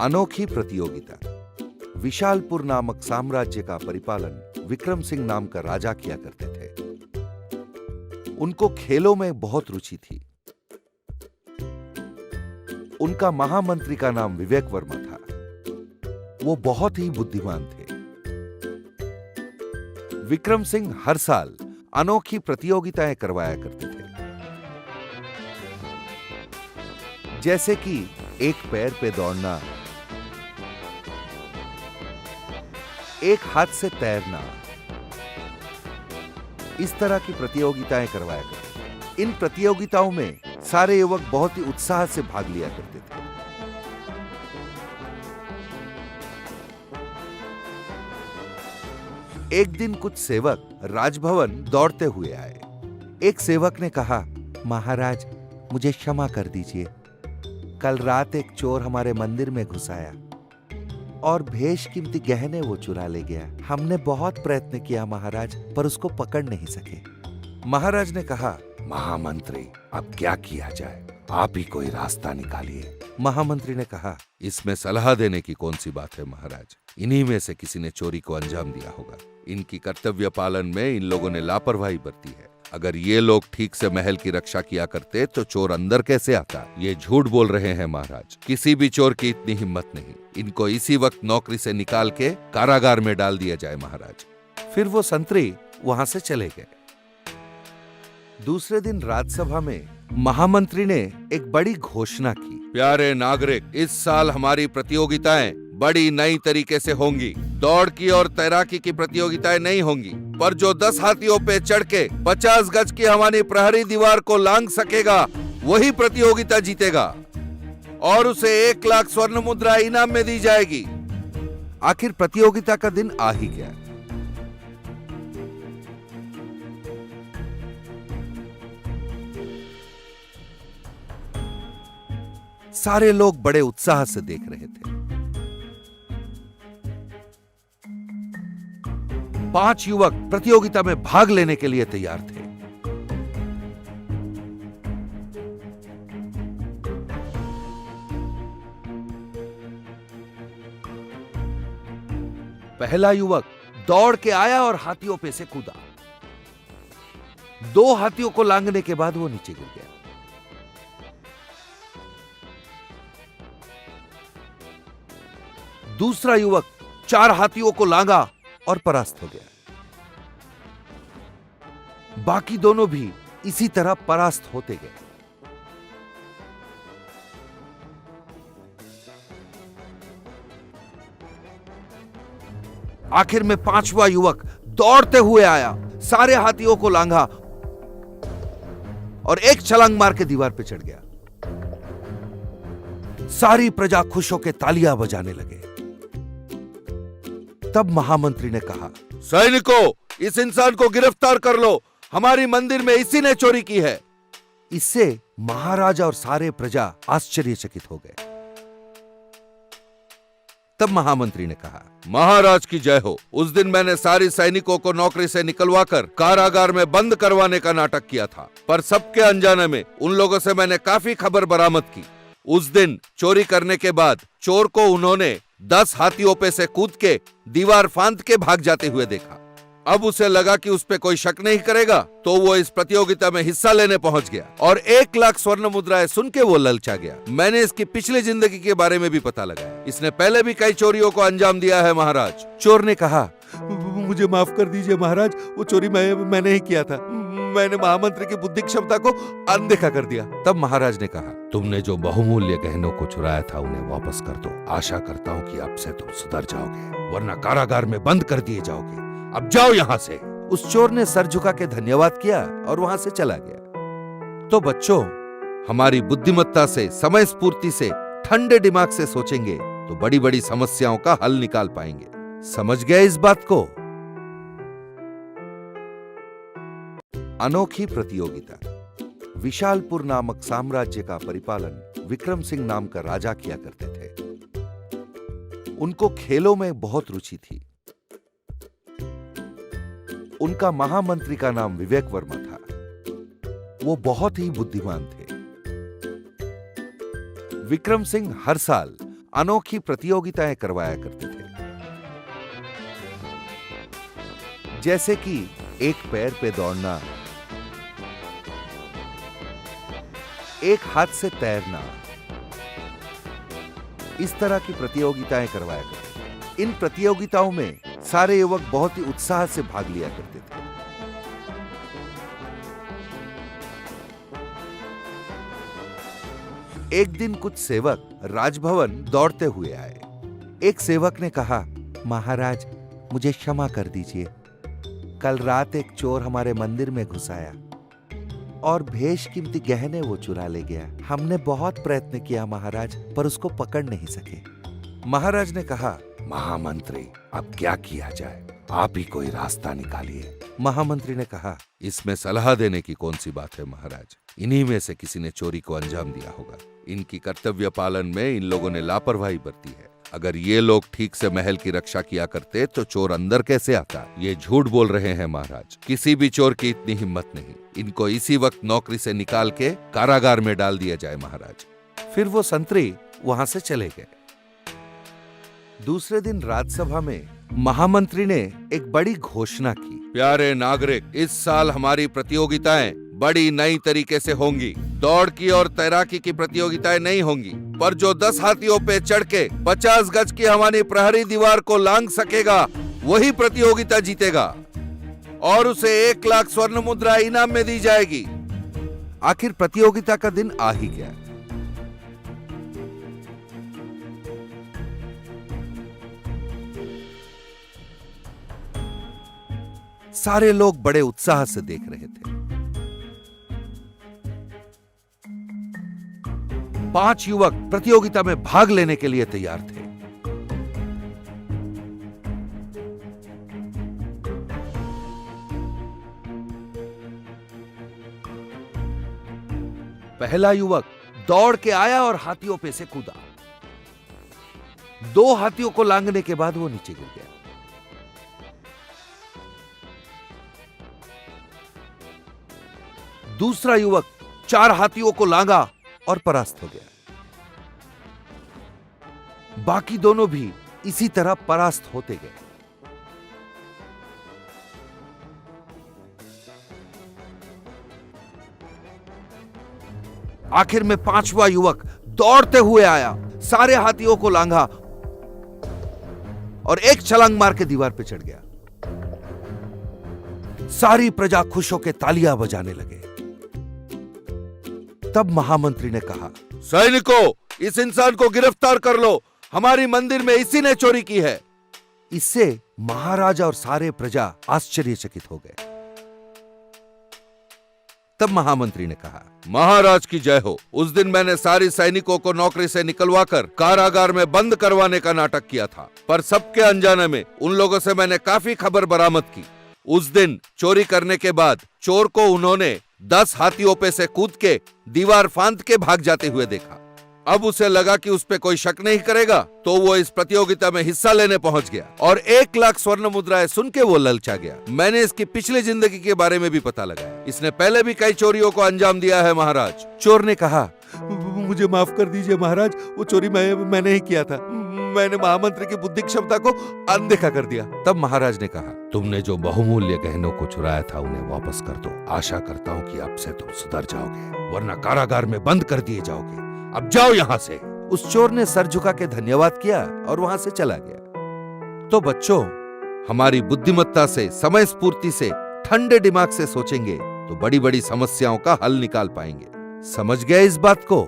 अनोखी प्रतियोगिता। विशालपुर नामक साम्राज्य का परिपालन विक्रम सिंह नाम का राजा किया करते थे। उनको खेलों में बहुत रुचि थी। उनका महामंत्री का नाम विवेक वर्मा था। वो बहुत ही बुद्धिमान थे। विक्रम सिंह हर साल अनोखी प्रतियोगिताएं करवाया करते थे, जैसे कि एक पैर पे दौड़ना, एक हाथ से तैरना, इस तरह की प्रतियोगिताएं करवाया करते थे। इन प्रतियोगिताओं में सारे युवक बहुत ही उत्साह से भाग लिया करते थे। एक दिन कुछ सेवक राजभवन दौड़ते हुए आए। एक सेवक ने कहा, महाराज मुझे क्षमा कर दीजिए, कल रात एक चोर हमारे मंदिर में घुस आया और बेशकीमती गहने वो चुरा ले गया। हमने बहुत प्रयत्न किया महाराज, पर उसको पकड़ नहीं सके। महाराज ने कहा, महामंत्री अब क्या किया जाए, आप ही कोई रास्ता निकालिए। महामंत्री ने कहा, इसमें सलाह देने की कौन सी बात है महाराज, इन्हीं में से किसी ने चोरी को अंजाम दिया होगा। इनकी कर्तव्य पालन में इन लोगों ने लापरवाही बरती है। अगर ये लोग ठीक से महल की रक्षा किया करते तो चोर अंदर कैसे आता। ये झूठ बोल रहे हैं महाराज, किसी भी चोर की इतनी हिम्मत नहीं। इनको इसी वक्त नौकरी से निकाल के कारागार में डाल दिया जाए महाराज। फिर वो संतरी वहां से चले गए। दूसरे दिन राज्यसभा में महामंत्री ने एक बड़ी घोषणा की, प्यारे नागरिक, इस साल हमारी प्रतियोगिताएं बड़ी नई तरीके से होंगी। दौड़ की और तैराकी की प्रतियोगिताएं नहीं होंगी, पर जो 10 हाथियों पे चढ़ के 50 गज की हमारी प्रहरी दीवार को लांघ सकेगा वही प्रतियोगिता जीतेगा और उसे 1 लाख स्वर्ण मुद्रा इनाम में दी जाएगी। आखिर प्रतियोगिता का दिन आ ही गया। सारे लोग बड़े उत्साह से देख रहे थे। 5 युवक प्रतियोगिता में भाग लेने के लिए तैयार थे। पहला युवक दौड़ के आया और हाथियों पे से कूदा। 2 हाथियों को लांघने के बाद वो नीचे गिर गया। दूसरा युवक 4 हाथियों को लांघा और परास्त हो गया। बाकी दोनों भी इसी तरह परास्त होते गए। आखिर में 5वां युवक दौड़ते हुए आया, सारे हाथियों को लांघा और एक छलांग मार के दीवार पे चढ़ गया। सारी प्रजा खुश होकर तालियां बजाने लगे। तब महामंत्री ने कहा, सैनिकों, इस इंसान को गिरफ्तार कर लो, हमारी मंदिर में इसी ने चोरी की है। इससे महाराजा और सारे प्रजा आश्चर्यचकित हो गए। तब महामंत्री ने कहा, महाराज की जय हो। उस दिन मैंने सारी सैनिकों को नौकरी से निकलवाकर कारागार में बंद करवाने का नाटक किया था, पर सबके अनजाने में उन लोगों से मैंने काफी खबर बरामद की। उस दिन चोरी करने के बाद चोर को उन्होंने 10 हाथियों पे से कूद के दीवार फांद के भाग जाते हुए देखा। अब उसे लगा कि उस पे कोई शक नहीं करेगा, तो वो इस प्रतियोगिता में हिस्सा लेने पहुंच गया और 1 लाख स्वर्ण मुद्राएं सुन के वो ललचा गया। मैंने इसकी पिछली जिंदगी के बारे में भी पता लगाया। इसने पहले भी कई चोरियों को अंजाम दिया है महाराज। चोर ने कहा, मुझे माफ कर दीजिए महाराज, वो चोरी मैंने ही किया था। मैंने महामंत्री की बुद्धि क्षमता को अनदेखा कर दिया। तब महाराज ने कहा, तुमने जो बहुमूल्य गहनों को चुराया था उन्हें वापस कर दो। आशा करता हूँ कि अब से तुम सुधर जाओगे, वरना कारागार में बंद कर दिए जाओगे। अब जाओ यहाँ से। उस चोर ने सर झुका के धन्यवाद किया और वहां से चला गया। तो बच्चों, हमारी बुद्धिमत्ता से, समय स्फूर्ति से, ठंडे दिमाग से सोचेंगे तो बड़ी बड़ी समस्याओं का हल निकाल पाएंगे। समझ गए इस बात को? अनोखी प्रतियोगिता। विशालपुर नामक साम्राज्य का परिपालन विक्रम सिंह नाम का राजा किया करते थे। उनको खेलों में बहुत रुचि थी। उनका महामंत्री का नाम विवेक वर्मा था। वो बहुत ही बुद्धिमान थे। विक्रम सिंह हर साल अनोखी प्रतियोगिताएं करवाया करते थे, जैसे कि एक पैर पे दौड़ना, एक हाथ से तैरना, इस तरह की प्रतियोगिताएं करवाया करते थे। इन प्रतियोगिताओं में सारे युवक बहुत ही उत्साह से भाग लिया करते थे। एक दिन कुछ सेवक राजभवन दौड़ते हुए आए। एक सेवक ने कहा, महाराज मुझे क्षमा कर दीजिए, कल रात एक चोर हमारे मंदिर में घुस आया और बेशकीमती गहने वो चुरा ले गया। हमने बहुत प्रयत्न किया महाराज, पर उसको पकड़ नहीं सके। महाराज ने कहा, महामंत्री अब क्या किया जाए, आप ही कोई रास्ता निकालिए। महामंत्री ने कहा, इसमें सलाह देने की कौन सी बात है महाराज, इन्हीं में से किसी ने चोरी को अंजाम दिया होगा। इनकी कर्तव्य पालन में इन लोगों ने लापरवाही बरती है। अगर ये लोग ठीक से महल की रक्षा किया करते तो चोर अंदर कैसे आता। ये झूठ बोल रहे हैं महाराज, किसी भी चोर की इतनी हिम्मत नहीं। इनको इसी वक्त नौकरी से निकाल के कारागार में डाल दिया जाए महाराज। फिर वो संतरी वहां से चले गए। दूसरे दिन राज्यसभा में महामंत्री ने एक बड़ी घोषणा की, प्यारे नागरिक, इस साल हमारी प्रतियोगिताएं बड़ी नई तरीके से होंगी। दौड़ की और तैराकी की प्रतियोगिताएं नहीं होंगी, पर जो 10 हाथियों पे चढ़ के 50 गज की हमारी प्रहरी दीवार को लांघ सकेगा वही प्रतियोगिता जीतेगा और उसे 1 लाख स्वर्ण मुद्रा इनाम में दी जाएगी। आखिर प्रतियोगिता का दिन आ ही गया। सारे लोग बड़े उत्साह से देख रहे थे। 5 युवक प्रतियोगिता में भाग लेने के लिए तैयार थे। पहला युवक दौड़ के आया और हाथियों पे से कूदा। 2 हाथियों को लांघने के बाद वो नीचे गिर गया। दूसरा युवक 4 हाथियों को लांघा और परास्त हो गया। बाकी दोनों भी इसी तरह परास्त होते गए। आखिर में 5वां युवक दौड़ते हुए आया, सारे हाथियों को लांघा और एक छलांग मार के दीवार पे चढ़ गया। सारी प्रजा खुश होकर तालियां बजाने लगे। तब महामंत्री ने कहा, सैनिकों, इस इंसान को गिरफ्तार कर लो, हमारी मंदिर में इसी ने चोरी की है। इससे महाराजा और सारे प्रजा आश्चर्यचकित हो गए। तब महामंत्री ने कहा, महाराज की जय हो। उस दिन मैंने सारी सैनिकों को नौकरी से निकलवाकर कारागार में बंद करवाने का नाटक किया था, पर सबके अनजाने में उन लोगों से मैंने काफी खबर बरामद की। उस दिन चोरी करने के बाद चोर को उन्होंने 10 हाथियों पे से कूद के दीवार फांद के भाग जाते हुए देखा। अब उसे लगा कि उस पे कोई शक नहीं करेगा, तो वो इस प्रतियोगिता में हिस्सा लेने पहुंच गया और 1 लाख स्वर्ण मुद्राएं सुन के वो ललचा गया। मैंने इसकी पिछली जिंदगी के बारे में भी पता लगाया। इसने पहले भी कई चोरियों को अंजाम दिया है महाराज। चोर ने कहा, मुझे माफ कर दीजिए महाराज, वो चोरी मैंने ही किया था। मैंने महामंत्री की बुद्धि क्षमता को अनदेखा कर दिया। तब महाराज ने कहा, तुमने जो बहुमूल्य गहनों को चुराया था उन्हें वापस कर दो। आशा करता हूँ कि अब से तुम सुधर जाओगे, वरना कारागार में बंद कर दिए जाओगे। अब जाओ यहाँ से। उस चोर ने सर झुका के धन्यवाद किया और वहां से चला गया। तो बच्चों, हमारी बुद्धिमत्ता से, समय स्फूर्ति से, ठंडे दिमाग से सोचेंगे तो बड़ी बड़ी समस्याओं का हल निकाल पाएंगे। समझ गए इस बात को?